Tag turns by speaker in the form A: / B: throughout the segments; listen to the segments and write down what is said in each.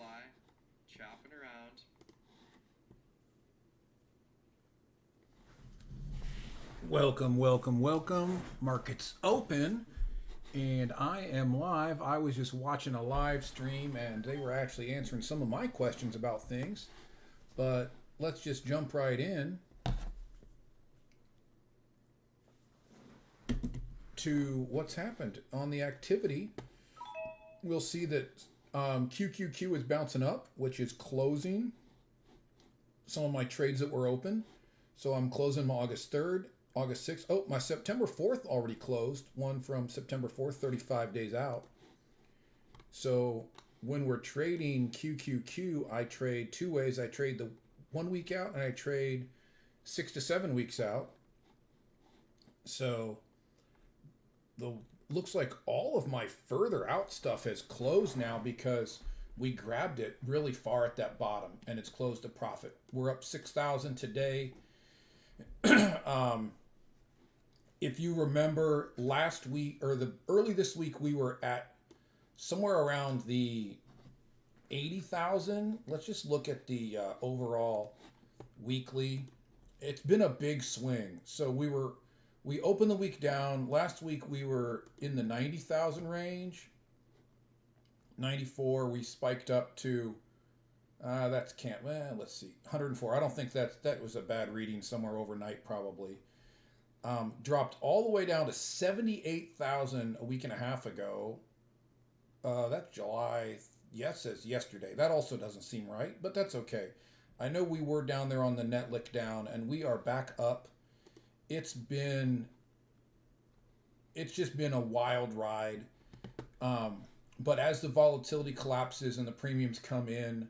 A: fly, chopping around.
B: Welcome, welcome, welcome. Markets open, and I am live. I was just watching a live stream, and they were actually answering some of my questions about things. But let's just jump right in to what's happened on the activity. We'll see that QQQ is bouncing up, which is closing some of my trades that were open. So I'm closing my August 3rd, August 6th. Oh, my September 4th already closed. One from September 4th, 35 days out. So when we're trading QQQ, I trade two ways. I trade the 1 week out and I trade 6 to 7 weeks out. So the looks like all of my further out stuff has closed now because we grabbed it really far at that bottom and it's closed a profit. We're up 6,000 today. If you remember last week or the early this week, we were at somewhere around the 80,000. Let's just look at the overall weekly. It's been a big swing. So we opened the week down. Last week we were in the 90,000 range. 94. We spiked up to let's see, 104. I don't think that was a bad reading. Somewhere overnight probably. Dropped all the way down to 78,000 a week and a half ago. That's July. Yes, says yesterday. That also doesn't seem right, but that's okay. I know we were down there on the net lick down, and we are back up. It's just been a wild ride. But as the volatility collapses and the premiums come in,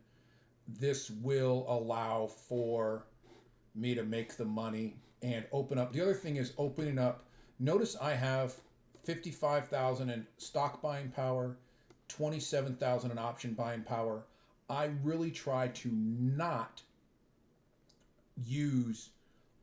B: this will allow for me to make the money and open up. The other thing is opening up. Notice I have 55,000 in stock buying power, 27,000 in option buying power. I really try to not use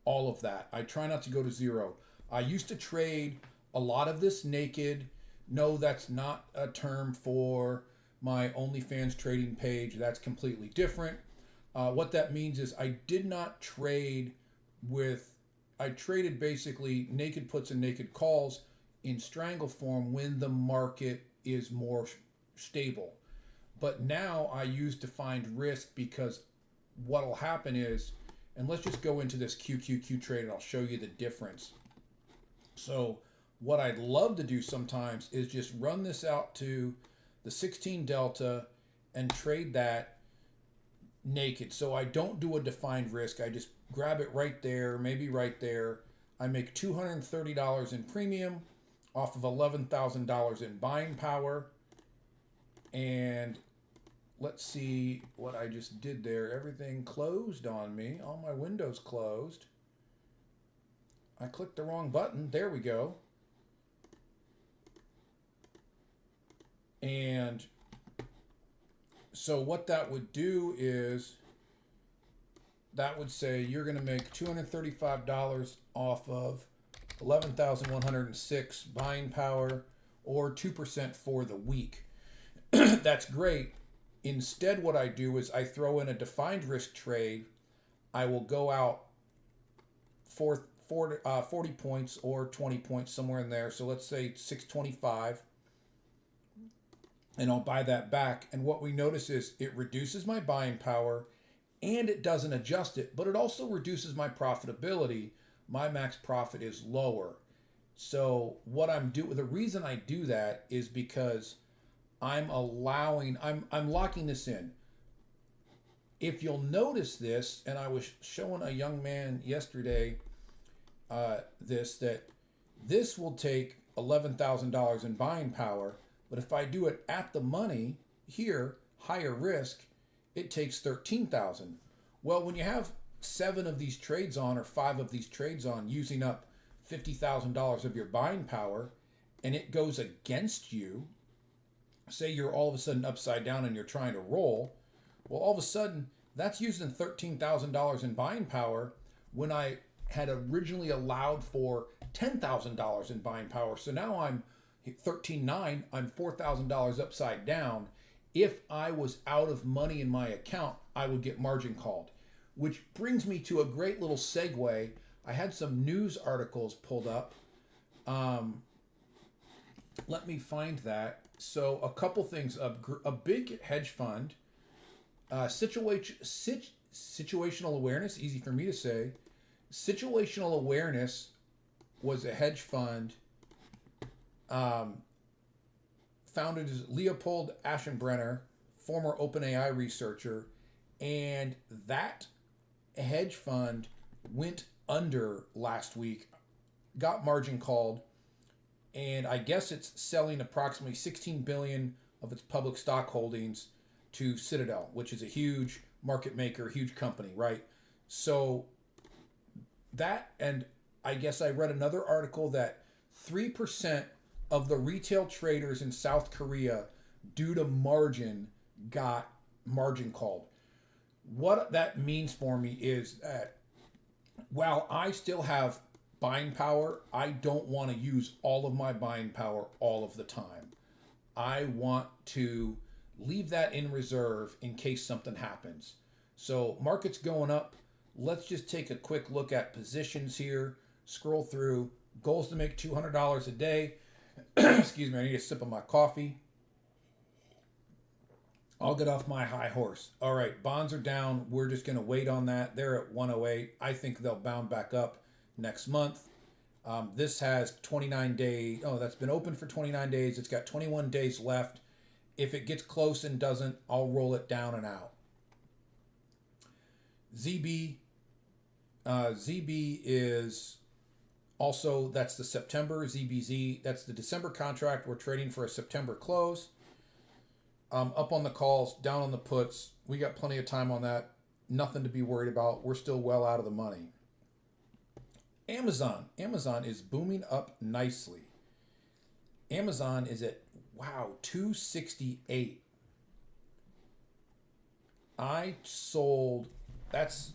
B: all of that. I try not to go to zero. I used to trade a lot of this naked. No, that's not a term for my OnlyFans trading page. That's completely different. What that means is I did not trade I traded basically naked puts and naked calls in strangle form when the market is more stable. But now I use defined risk because what'll happen is, and let's just go into this QQQ trade and I'll show you the difference. So what I'd love to do sometimes is just run this out to the 16 delta and trade that naked. So I don't do a defined risk. I just grab it right there, maybe right there. I make $230 in premium off of $11,000 in buying power. And let's see what I just did there. Everything closed on me. All my windows closed. I clicked the wrong button. There we go. And so what that would do is that would say you're going to make $235 off of 11,106 buying power or 2% for the week. That's great. Instead, what I do is I throw in a defined risk trade. I will go out for 40 points or 20 points, somewhere in there. So let's say 625. And I'll buy that back. And what we notice is it reduces my buying power and it doesn't adjust it, but it also reduces my profitability. My max profit is lower. So the reason I do that is because I'm locking this in. If you'll notice this, and I was showing a young man yesterday that this will take $11,000 in buying power, but if I do it at the money here, higher risk, it takes 13,000. Well, when you have 7 of these trades on or 5 of these trades on using up $50,000 of your buying power and it goes against you, say you're all of a sudden upside down and you're trying to roll, well, all of a sudden that's using $13,000 in buying power when I had originally allowed for $10,000 in buying power. So now I'm 13.9, I'm $4,000 upside down. If I was out of money in my account, I would get margin called. Which brings me to a great little segue. I had some news articles pulled up. Let me find that. So a couple things. A big hedge fund, situational awareness, easy for me to say. Situational awareness was a hedge fund founded as Leopold Aschenbrenner, former OpenAI researcher, and that hedge fund went under last week, got margin called, and I guess it's selling approximately 16 billion of its public stock holdings to Citadel, which is a huge market maker, huge company, right? So that, and I guess I read another article that 3% of the retail traders in South Korea, due to margin, got margin called. What that means for me is that while I still have buying power, I don't want to use all of my buying power all of the time. I want to leave that in reserve in case something happens. So market's going up. Let's just take a quick look at positions here. Scroll through. Goals to make $200 a day. Excuse me, I need a sip of my coffee. I'll get off my high horse. All right, bonds are down. We're just going to wait on that. They're at 108. I think they'll bound back up next month. This has 29 days. Oh, that's been open for 29 days. It's got 21 days left. If it gets close and doesn't, I'll roll it down and out. ZB is also, that's the September ZBZ. That's the December contract. We're trading for a September close. Up on the calls, down on the puts. We got plenty of time on that. Nothing to be worried about. We're still well out of the money. Amazon is booming up nicely. Amazon is at, wow, 268. I sold, that's,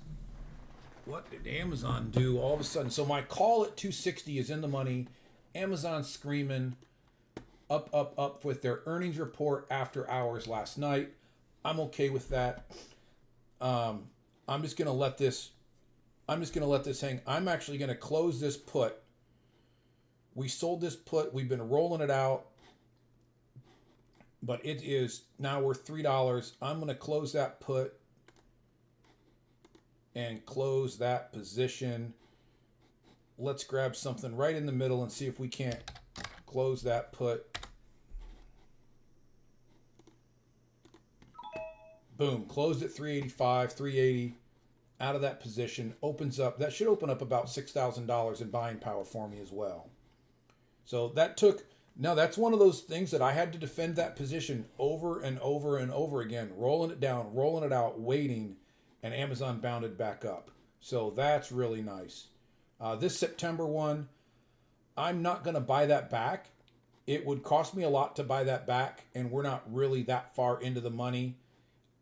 B: what did Amazon do all of a sudden? So my call at 260 is in the money. Amazon screaming up with their earnings report after hours last night. I'm okay with that. I'm just gonna let this hang. I'm actually gonna close this put. We sold this put. We've been rolling it out, but it is now worth $3. I'm gonna close that put and close that position. Let's grab something right in the middle and see if we can't close that put. Boom, closed at 385, 380 out of that position. Opens up, that should open up about $6,000 in buying power for me as well. So that took, now that's one of those things that I had to defend that position over and over and over again, rolling it down, rolling it out, waiting, and Amazon bounded back up. So that's really nice. This September one, I'm not going to buy that back. It would cost me a lot to buy that back, and we're not really that far into the money.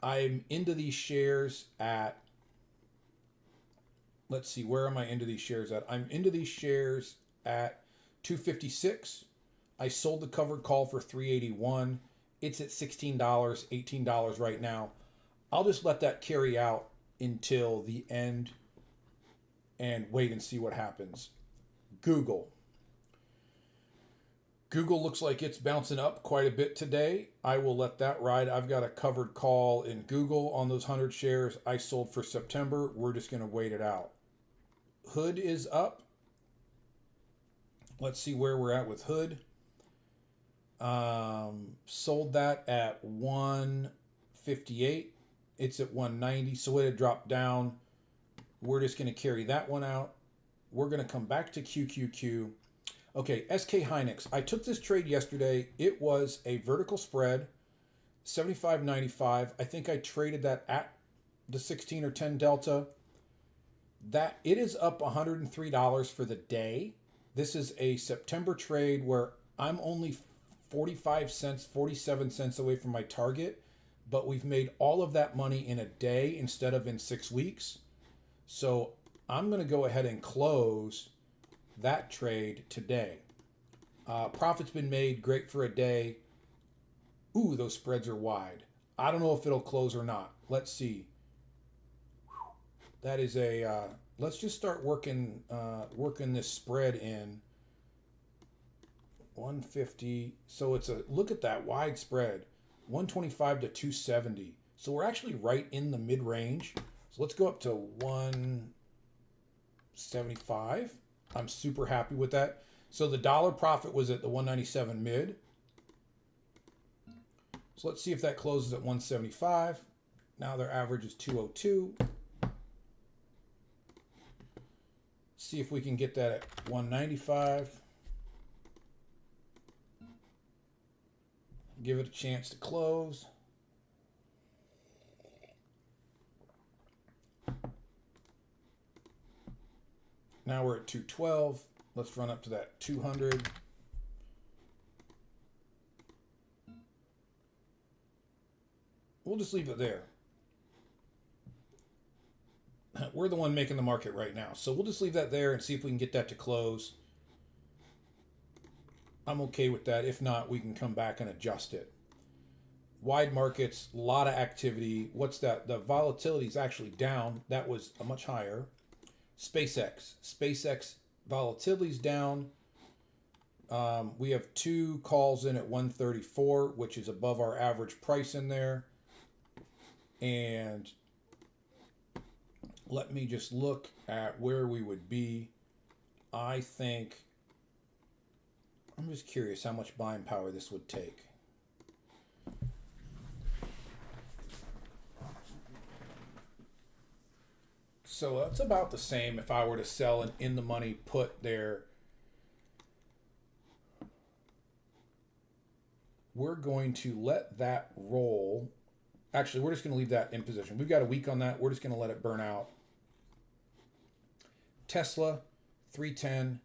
B: I'm into these shares at, let's see, where am I into these shares at? I'm into these shares at 256. I sold the covered call for 381. It's at $16, $18 right now. I'll just let that carry out until the end and wait and see what happens. Google looks like it's bouncing up quite a bit today. I will let that ride. I've got a covered call in Google on those 100 shares I sold for September. We're just going to wait it out. Hood is up. Let's see where we're at with Hood. Sold that at 158. It's at 190, so it had dropped down. We're just going to carry that one out. We're going to come back to QQQ. Okay, SK Hynix. I took this trade yesterday. It was a vertical spread, 75.95. I think I traded that at the 16 or 10 delta. That it is up $103 for the day. This is a September trade where I'm only 45 cents, 47 cents away from my target, but we've made all of that money in a day instead of in 6 weeks. So I'm going to go ahead and close that trade today. Profit's been made, great for a day. Ooh, those spreads are wide. I don't know if it'll close or not. Let's see. That is a. Let's just start working this spread in. 150. So it's a look at that wide spread. 125 to 270. So we're actually right in the mid range. So let's go up to 175. I'm super happy with that. So the dollar profit was at the 197 mid. So let's see if that closes at 175. Now their average is 202. See if we can get that at 195. Give it a chance to close. Now we're at 212. Let's run up to that 200. We'll just leave it there. We're the one making the market right now. So we'll just leave that there and see if we can get that to close. I'm okay with that. If not, we can come back and adjust it. Wide markets, a lot of activity. What's that? The volatility is actually down. That was a much higher. SpaceX volatility's down. We have 2 calls in at 134, which is above our average price in there. And let me just look at where we would be. I think, I'm just curious how much buying power this would take. So that's about the same if I were to sell an in the money put there. We're going to let that roll. Actually, we're just going to leave that in position. We've got a week on that. We're just going to let it burn out. Tesla, 310.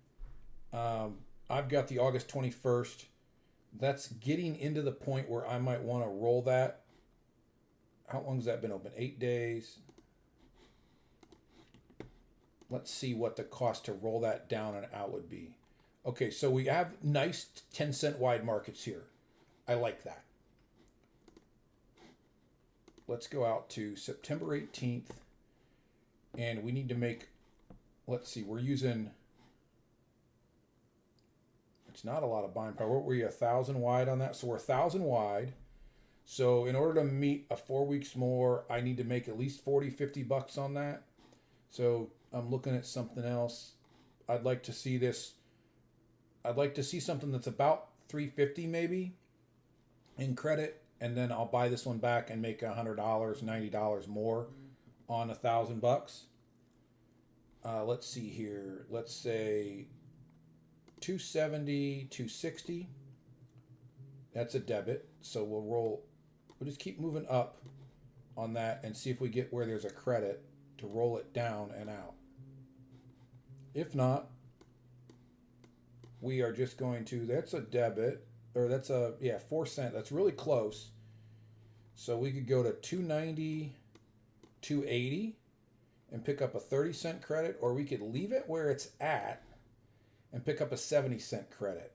B: I've got the August 21st. That's getting into the point where I might want to roll that. How long has that been open? 8 days. Let's see what the cost to roll that down and out would be. Okay, so we have nice 10-cent wide markets here. I like that. Let's go out to September 18th. And we need to make, let's see, we're using, it's not a lot of buying power. What were you, 1,000 wide on that? So we're 1,000 wide. So in order to meet a 4 weeks more, I need to make at least 40, 50 bucks on that. So I'm looking at something else. I'd like to see this. I'd like to see something that's about 350 maybe in credit, and then I'll buy this one back and make $100, $90 more on 1,000 bucks. Let's see here. Let's say 270, 260. That's a debit. So we'll just keep moving up on that and see if we get where there's a credit to roll it down and out. If not, we are just going to, that's a debit, or that's a, 4 cent. That's really close. So we could go to 290, 280 and pick up a 30-cent credit, or we could leave it where it's at and pick up a 70-cent credit.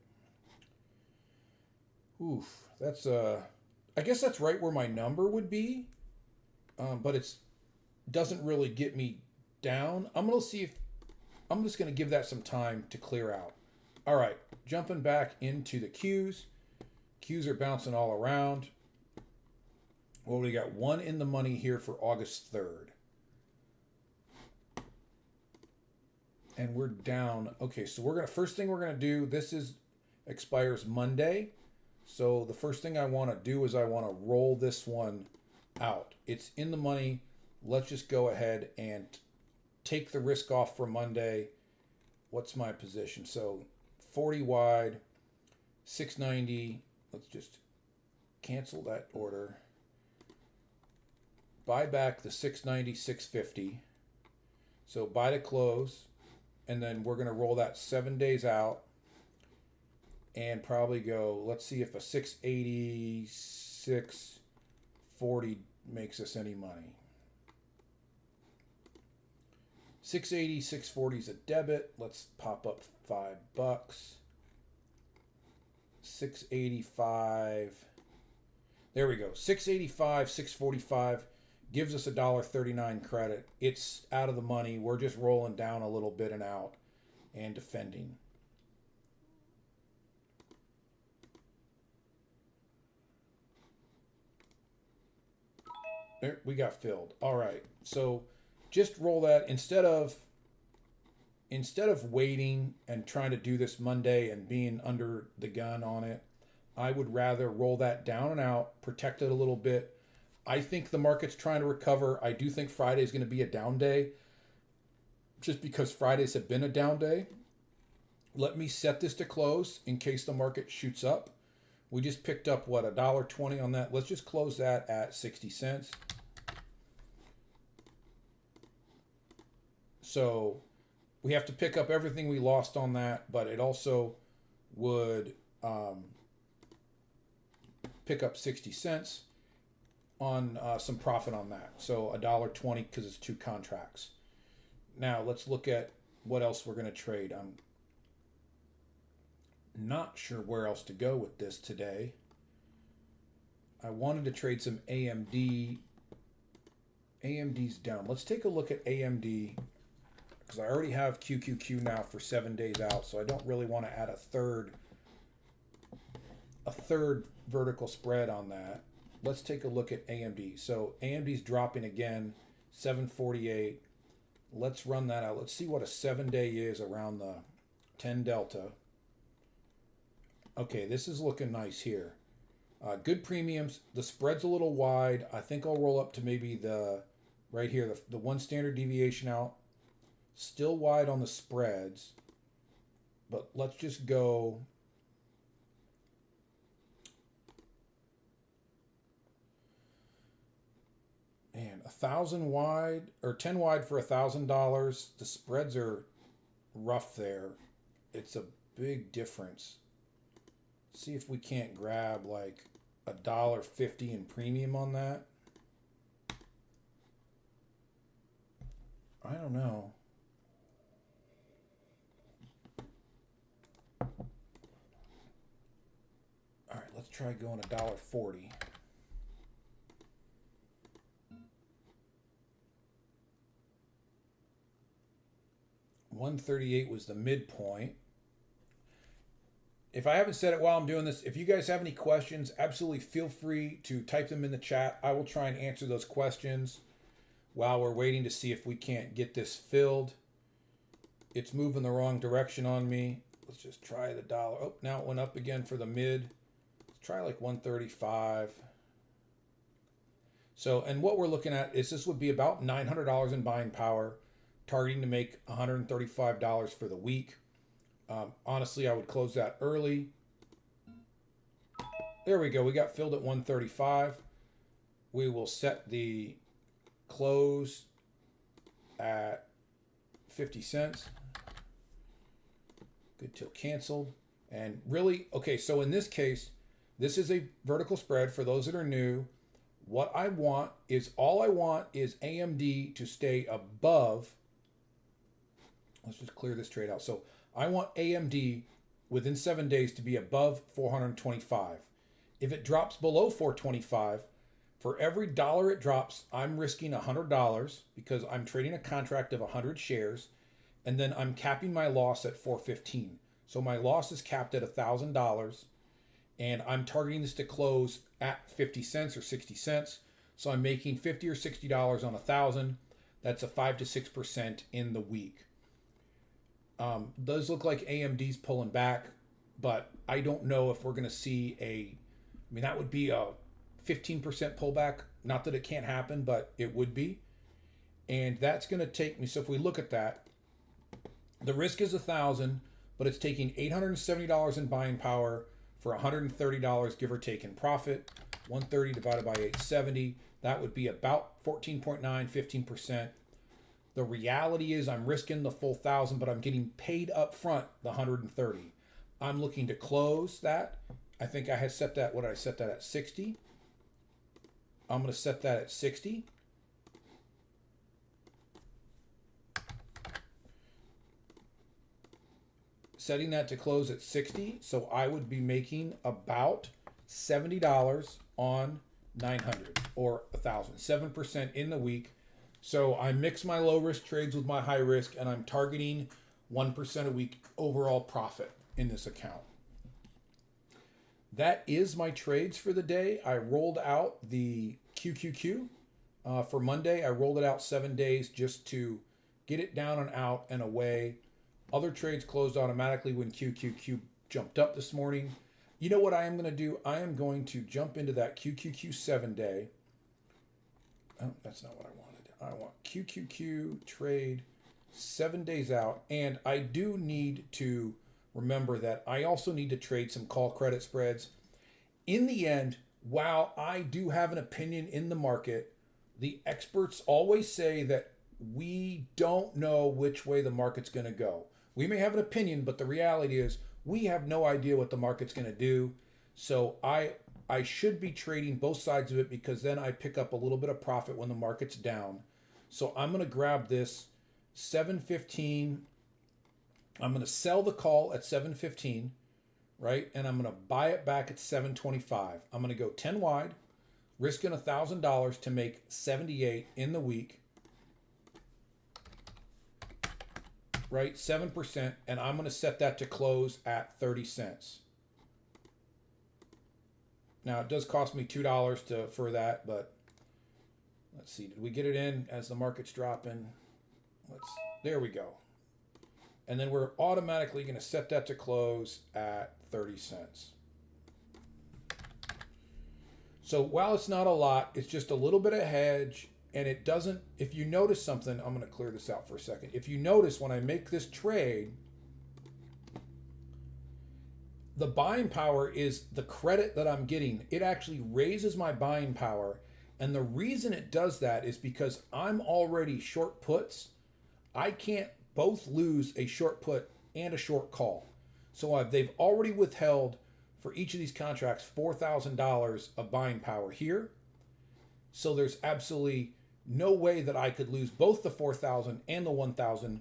B: Oof, that's I guess that's right where my number would be, but it's doesn't really get me down. I'm just going to give that some time to clear out. All right, jumping back into the Qs. Qs are bouncing all around. Well, we got one in the money here for August 3rd. And we're down. Okay, so first thing we're going to do, this expires Monday. So the first thing I want to do is I want to roll this one out. It's in the money. Let's just go ahead and take the risk off for Monday. What's my position? So 40 wide, 690. Let's just cancel that order. Buy back the 690, 650. So buy to close. And then we're going to roll that 7 days out. And probably go, let's see if a 680, 640 makes us any money. 680, 640 is a debit. Let's pop up $5. 685. There we go. 685, 645 gives us $1.39 credit. It's out of the money. We're just rolling down a little bit and out and defending. There, we got filled. All right. So just roll that instead of waiting and trying to do this Monday and being under the gun on it. I would rather roll that down and out, protect it a little bit. I think the market's trying to recover. I do think Friday is going to be a down day just because Fridays have been a down day. Let me set this to close in case the market shoots up. We just picked up, what, $1.20 on that. Let's just close that at 60 cents. So we have to pick up everything we lost on that, but it also would pick up 60 cents on some profit on that. So $1.20 because it's 2 contracts. Now let's look at what else we're going to trade. I'm not sure where else to go with this today. I wanted to trade some AMD. AMD's down. Let's take a look at AMD because I already have QQQ now for 7 days out, so I don't really want to add a third vertical spread on that. Let's take a look at AMD. So AMD's dropping again, 748. Let's run that out. Let's see what a 7-day is around the 10 delta. Okay, this is looking nice here. Good premiums. The spread's a little wide. I think I'll roll up to maybe right here, the 1 standard deviation out. Still wide on the spreads. But let's just go. Man, 1,000 wide or 10 wide for $1,000. The spreads are rough there. It's a big difference. See if we can't grab like $1.50 in premium on that. I don't know. All right, let's try going $1.40. $1.38 was the midpoint. If I haven't said it while I'm doing this, if you guys have any questions, absolutely feel free to type them in the chat. I will try and answer those questions while we're waiting to see if we can't get this filled. It's moving the wrong direction on me. Let's just try the dollar. Oh, now it went up again for the mid. Let's try like 135. So, and what we're looking at is this would be about $900 in buying power, targeting to make $135 for the week. Honestly, I would close that early. There we go. We got filled at 135. We will set the close at 50 cents. Good till canceled. And really, okay, so in this case, this is a vertical spread for those that are new. What I want is, all I want is AMD to stay above. Let's just clear this trade out. So I want AMD within 7 days to be above 425. If it drops below 425, for every dollar it drops, I'm risking $100 because I'm trading a contract of 100 shares, and then I'm capping my loss at 415. So my loss is capped at $1,000, and I'm targeting this to close at 50 cents or 60 cents. So I'm making $50 or $60 on 1,000. That's a 5 to 6% in the week. Does look like AMD's pulling back, but I don't know if we're going to see that would be a 15% pullback. Not that it can't happen, but it would be. And that's going to take me, so if we look at that, the risk is 1,000, but it's taking $870 in buying power for $130, give or take, in profit. 130 divided by 870, that would be about 14.9, 15%. The reality is I'm risking the full 1,000, but I'm getting paid up front the 130. I'm looking to close that. I think I had set that, what did I set that at, 60? I'm going to set that at 60. Setting that to close at 60, so I would be making about $70 on 900 or 1,000, 7% in the week. So I mix my low risk trades with my high risk, and I'm targeting 1% a week overall profit in this account. That is my trades for the day. I rolled out the QQQ for Monday. I rolled it out 7 days just to get it down and out and away. Other trades closed automatically when QQQ jumped up this morning. You know what I am going to do? I am going to jump into that QQQ 7 day. Oh, that's not what I wanted. I want QQQ trade 7 days out. And I do need to remember that I also need to trade some call credit spreads. In the end, while I do have an opinion in the market, the experts always say that we don't know which way the market's going to go. We may have an opinion, but the reality is we have no idea what the market's going to do. So I should be trading both sides of it, because then I pick up a little bit of profit when the market's down. So I'm going to grab this 7.15. I'm going to sell the call at 7.15, right? And I'm going to buy it back at 7.25. I'm going to go 10 wide, risking $1,000 to make 78 in the week, right? 7%. And I'm going to set that to close at 30 cents. Now it does cost me $2 for that, but let's see. Did we get it in as the market's dropping? There we go. And then we're automatically going to set that to close at 30 cents. So while it's not a lot, it's just a little bit of hedge, and it doesn't, if you notice something, I'm going to clear this out for a second. If you notice, when I make this trade, the buying power is the credit that I'm getting. It actually raises my buying power. And the reason it does that is because I'm already short puts. I can't both lose a short put and a short call. So they've already withheld for each of these contracts $4,000 of buying power here. So there's absolutely no way that I could lose both the 4,000 and the 1,000.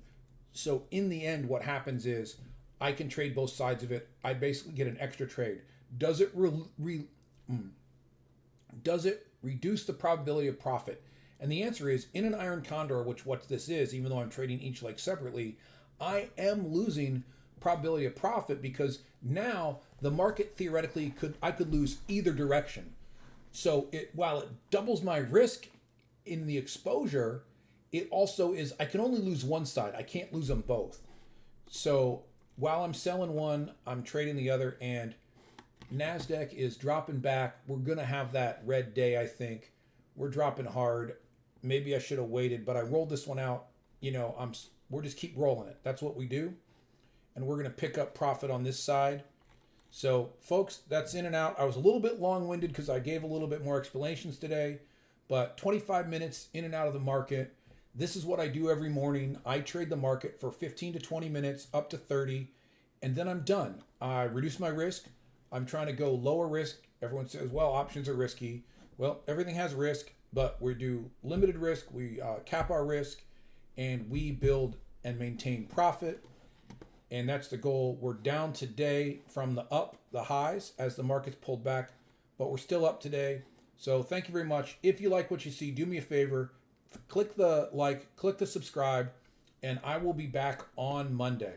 B: So in the end, what happens is I can trade both sides of it. I basically get an extra trade. Does it reduce the probability of profit? And the answer is, in an iron condor, which what this is, even though I'm trading each leg separately, I am losing probability of profit, because now the market theoretically I could lose either direction. So while it doubles my risk in the exposure, it also is, I can only lose one side. I can't lose them both. So while I'm selling one, I'm trading the other, and NASDAQ is dropping back. We're going to have that red day, I think. We're dropping hard. Maybe I should have waited, but I rolled this one out. We're just keep rolling it. That's what we do. And we're going to pick up profit on this side. So, folks, that's in and out. I was a little bit long-winded because I gave a little bit more explanations today, but 25 minutes in and out of the market. This is what I do every morning. I trade the market for 15 to 20 minutes, up to 30, and then I'm done. I reduce my risk. I'm trying to go lower risk. Everyone says, well, options are risky. Well, everything has risk, but we do limited risk. We cap our risk, and we build and maintain profit. And that's the goal. We're down today from the highs as the market's pulled back, but we're still up today. So thank you very much. If you like what you see, do me a favor, click the like, click the subscribe, and I will be back on Monday.